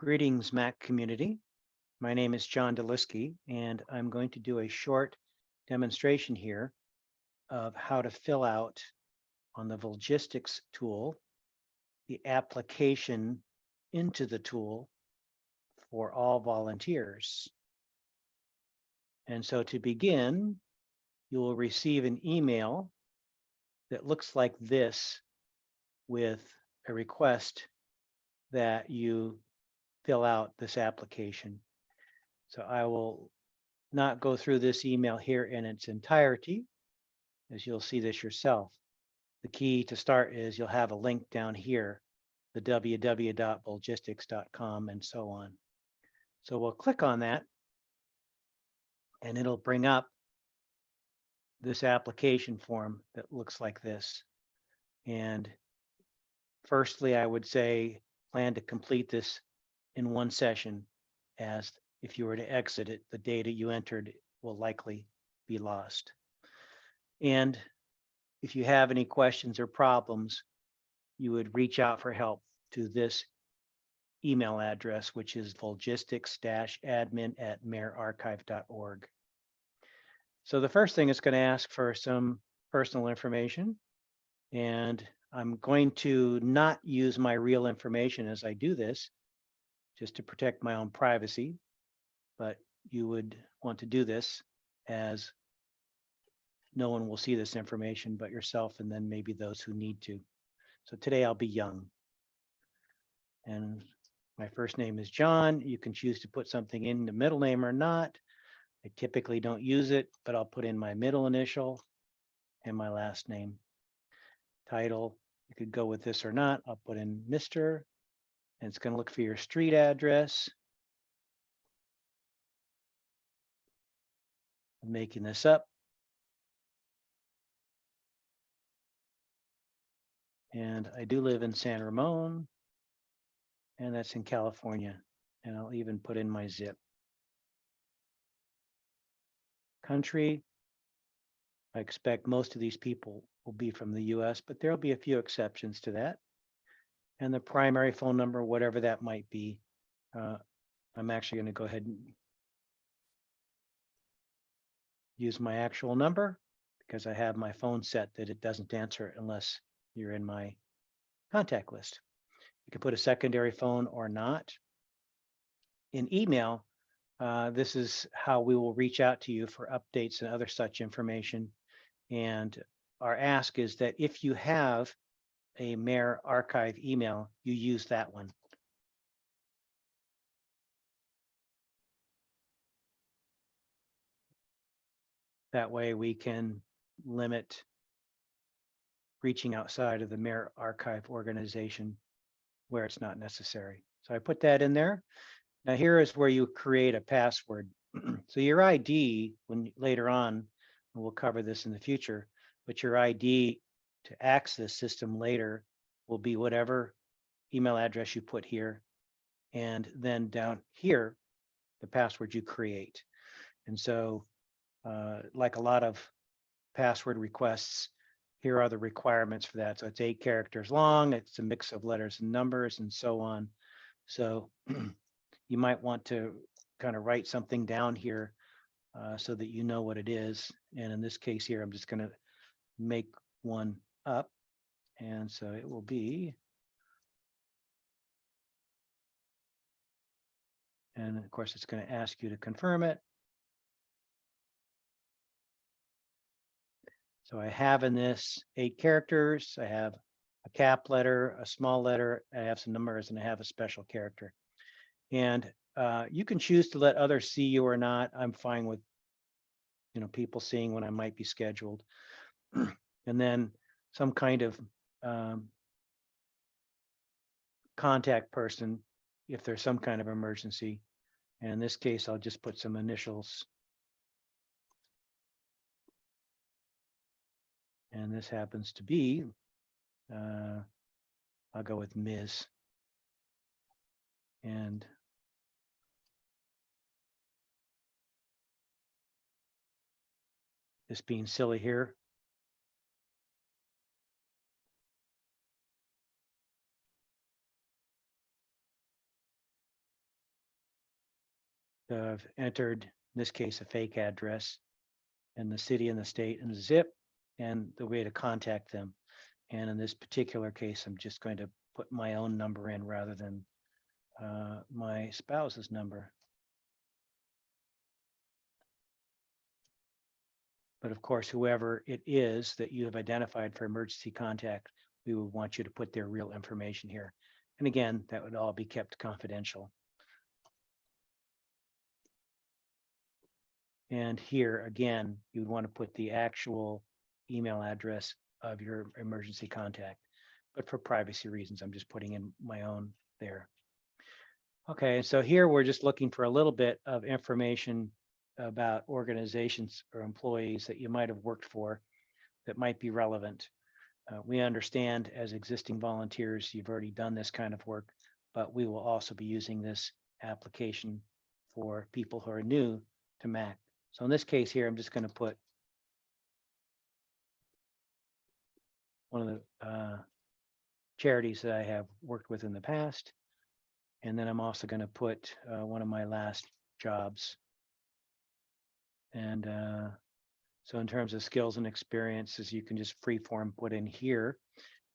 Greetings, Mac community. My name is John Deliski, and I'm going to do a short demonstration here of how to fill out on the Volgistics tool the application into the tool for all volunteers. And so to begin, you will receive an email that looks like this with a request that you fill out this application. So I will not go through this email here in its entirety, as you'll see this yourself. The key to start is you'll have a link down here, the www.volgistics.com and so on. So we'll click on that and it'll bring up this application form that looks like this. And firstly, I would say plan to complete this in one session, as if you were to exit it, the data you entered will likely be lost. And if you have any questions or problems, you would reach out for help to this email address, which is volgistics-admin@mayorarchive.org. So the first thing is going to ask for some personal information, and I'm going to not use my real information as I do this, just to protect my own privacy, but you would want to do this as no one will see this information but yourself and then maybe those who need to. So today I'll be Young. And my first name is John. You can choose to put something in the middle name or not. I typically don't use it, but I'll put in my middle initial and my last name. Title, you could go with this or not. I'll put in Mr. And it's going to look for your street address. I'm making this up. And I do live in San Ramon, and that's in California. And I'll even put in my zip. Country, I expect most of these people will be from the US, but there'll be a few exceptions to that. And the primary phone number, whatever that might be, I'm actually going to go ahead and use my actual number because I have my phone set that it doesn't answer unless you're in my contact list. You can put a secondary phone or not. In email, this is how we will reach out to you for updates and other such information. And our ask is that if you have a Mayor Archive email, you use that one. That way we can limit reaching outside of the Mayor Archive organization where it's not necessary. So I put that in there. Now here is where you create a password. So your ID, when later on, and we'll cover this in the future, but your ID to access the system later will be whatever email address you put here. And then down here, the password you create. And so like a lot of password requests, here are the requirements for that. So it's 8 characters long, it's a mix of letters and numbers and so on. So you might want to kind of write something down here so that you know what it is. And in this case here, I'm just going to make one up. And so it will be, and of course, it's going to ask you to confirm it. So I have in this 8 characters. I have a cap letter, a small letter, I have some numbers, and I have a special character. And you can choose to let others see you or not. I'm fine with, people seeing when I might be scheduled. And then some kind of contact person if there's some kind of emergency. And in this case, I'll just put some initials. And this happens to be, I'll go with Ms. And this being silly here, I've entered, in this case, a fake address and the city and the state and the zip and the way to contact them. And in this particular case, I'm just going to put my own number in rather than my spouse's number. But of course, whoever it is that you have identified for emergency contact, we would want you to put their real information here. And again, that would all be kept confidential. And here again, you would want to put the actual email address of your emergency contact. But for privacy reasons, I'm just putting in my own there. Okay, so here we're just looking for a little bit of information about organizations or employees that you might have worked for that might be relevant. We understand as existing volunteers, you've already done this kind of work, but we will also be using this application for people who are new to Mac. So in this case here, I'm just going to put one of the charities that I have worked with in the past. And then I'm also going to put one of my last jobs. And so in terms of skills and experiences, you can just freeform put in here,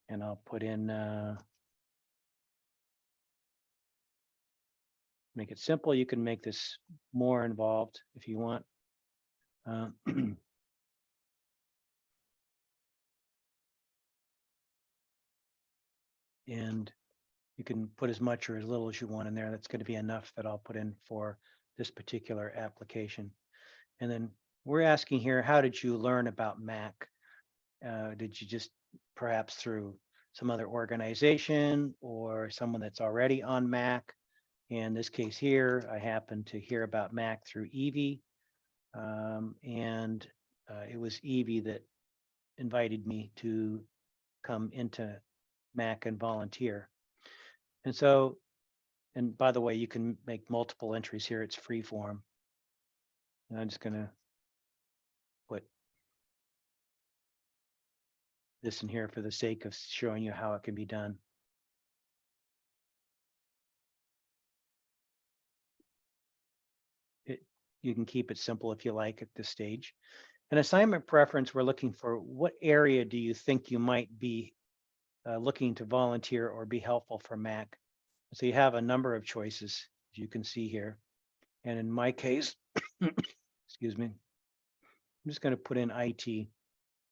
and I'll put in, make it simple. You can make this more involved if you want. And you can put as much or as little as you want in there. That's going to be enough that I'll put in for this particular application. And then we're asking here, how did you learn about Mac? Did you just perhaps through some other organization or someone that's already on Mac? In this case here, I happened to hear about Mac through Evie. And it was Evie that invited me to come into Mac and volunteer. And so, and by the way, you can make multiple entries here. It's free form. And I'm just going to put this in here for the sake of showing you how it can be done. You can keep it simple if you like at this stage. An assignment preference, we're looking for what area do you think you might be looking to volunteer or be helpful for Mac. So you have a number of choices, as you can see here. And in my case, excuse me, I'm just going to put in IT.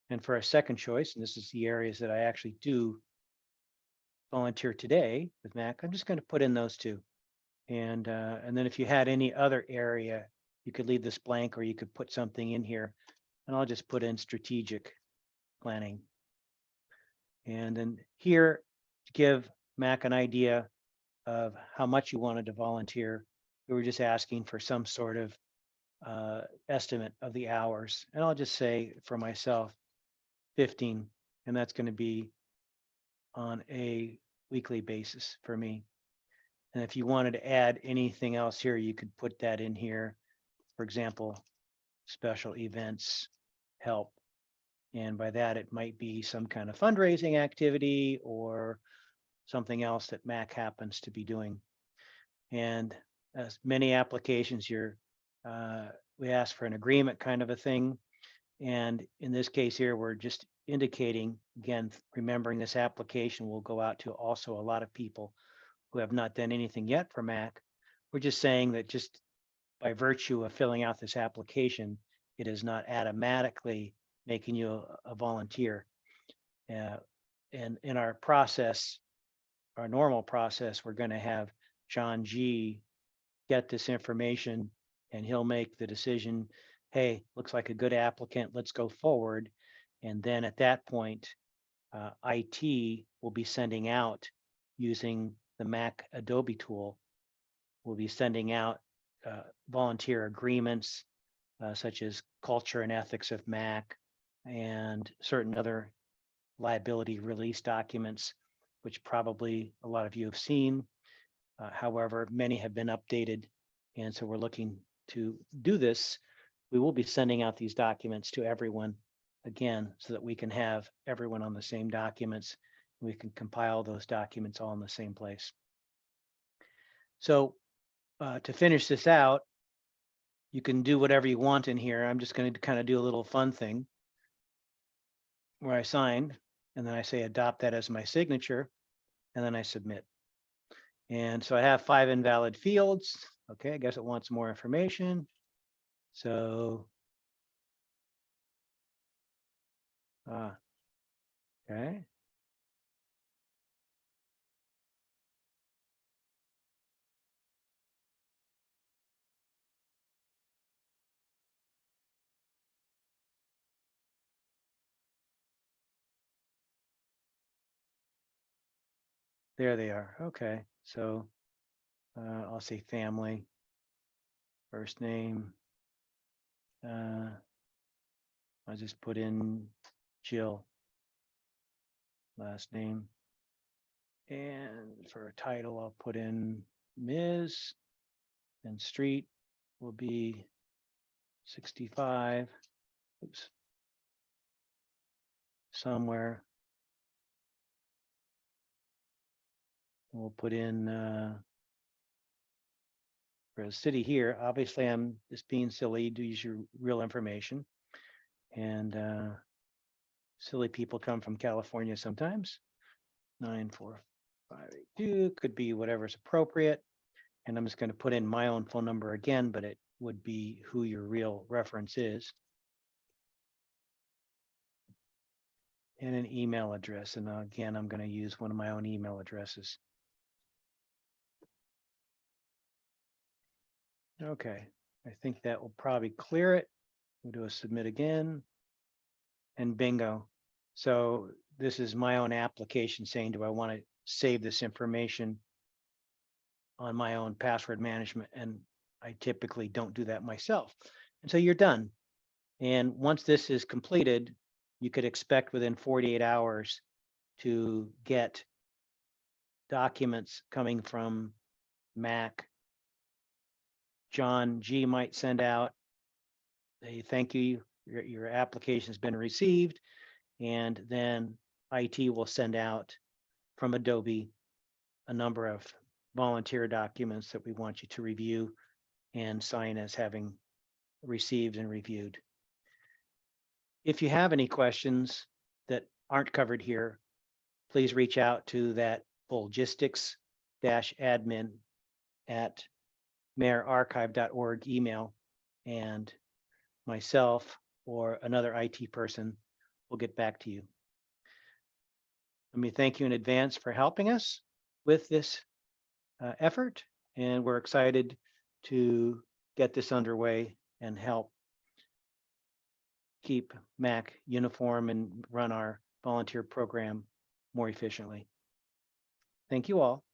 And for a second choice, and this is the areas that I actually do volunteer today with Mac, I'm just going to put in those two. And then if you had any other area, you could leave this blank or you could put something in here. And I'll just put in strategic planning. And then here, to give Mac an idea of how much you wanted to volunteer, we were just asking for some sort of estimate of the hours. And I'll just say for myself, 15, and that's going to be on a weekly basis for me. And if you wanted to add anything else here, you could put that in here. For example, special events help. And by that, it might be some kind of fundraising activity or something else that Mac happens to be doing. And as many applications, we ask for an agreement kind of a thing. And in this case here, we're just indicating, again, remembering this application will go out to also a lot of people who have not done anything yet for Mac. We're just saying that just by virtue of filling out this application, it is not automatically making you a volunteer. And in our process, our normal process, we're going to have John G get this information and he'll make the decision, hey, looks like a good applicant, let's go forward. And then at that point, IT will be sending out using the Mac Adobe tool, we'll be sending out volunteer agreements such as culture and ethics of Mac and certain other liability release documents, which probably a lot of you have seen. However, many have been updated. And so we're looking to do this. We will be sending out these documents to everyone again, so that we can have everyone on the same documents. We can compile those documents all in the same place. So to finish this out, you can do whatever you want in here. I'm just going to kind of do a little fun thing where I sign and then I say adopt that as my signature and then I submit. And so I have 5 invalid fields. Okay, I guess it wants more information. So, okay. There they are. Okay, so I'll say family, first name. I'll just put in Jill, last name. And for a title, I'll put in Ms. and street will be 65. Oops. Somewhere. We'll put in for a city here. Obviously, I'm just being silly to use your real information. And silly people come from California sometimes. 94582 could be whatever's appropriate. And I'm just going to put in my own phone number again, but it would be who your real reference is. And an email address. And again, I'm going to use one of my own email addresses. Okay, I think that will probably clear it. We'll do a submit again. And bingo. So this is my own application saying, do I want to save this information on my own password management? And I typically don't do that myself. And so you're done. And once this is completed, you could expect within 48 hours to get documents coming from Mac. John G might send out a thank you, your application has been received. And then IT will send out from Adobe a number of volunteer documents that we want you to review and sign as having received and reviewed. If you have any questions that aren't covered here, please reach out to that volgistics-admin@mayorarchive.org email, and myself or another IT person will get back to you. Let me thank you in advance for helping us with this effort, and we're excited to get this underway and help keep MAC uniform and run our volunteer program more efficiently. Thank you all.